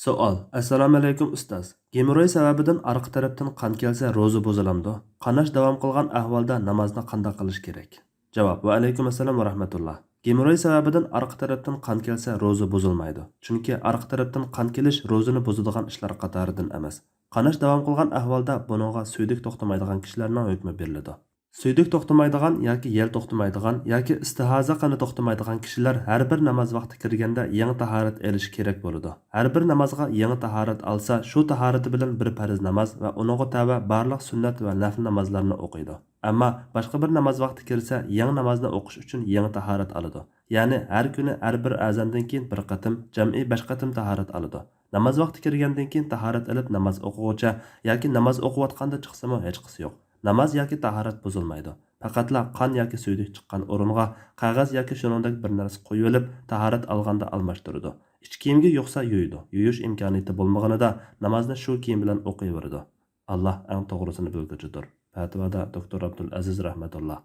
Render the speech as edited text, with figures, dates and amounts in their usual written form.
Savol. Assalomu alaykum ustoz. Gemoroy sababidan orqa tarafdan qon kelsa ro'za buzilamdi. Qanash davom qilgan ahvolda namozni qanday qilish kerak? Javob. Va alaykum assalom va rahmatulloh. Gemoroy sababidan orqa tarafdan qon kelsa ro'za buzilmaydi. Chunki orqa tarafdan qon kelish ro'zani buzadigan ishlar qatoridan emas. Qanash davom qilgan ahvolda buningga suydik to'xtamaydigan kishilarning hukmi beriladi. Suydik to'xtamaydigan yoki yel to'xtamaydigan yoki istihoza qani to'xtamaydigan kishilar har bir namoz vaqti kirganda yangi tahorat olishi kerak bo'ladi. Har bir namozga yangi tahorat olsa, shu tahorati bilan bir farz namoz va uningga tava barliq sunnat va nafl namozlarni o'qiydi. Ammo boshqa bir namoz vaqti kirsa, yangi namozni o'qish uchun yangi tahorat oladi. Ya'ni har kuni har bir azondan keyin bir qatim, jam'iy 5 qatim tahorat oladi. Namoz vaqti kirgandan keyin tahorat olib namoz o'quvchi yoki namoz o'qiyotganda chiqsa-mu hech qisi yo'q. Namoz yoki tahorat buzilmaydi. Faqatla qon yoki suydik chiqqan o'ringa qog'oz yoki shuningdek bir narsa qo'yib olib, tahorat olganda almashtiradi. Ichki kiyimga yo'qsa yuydi. Yuyish imkoniyati bo'lmaganida namozni shu kiyim bilan o'qiyveradi. Alloh eng to'g'risini bilguchidir. Fatvada doktor Abdul Aziz rahmatulloh.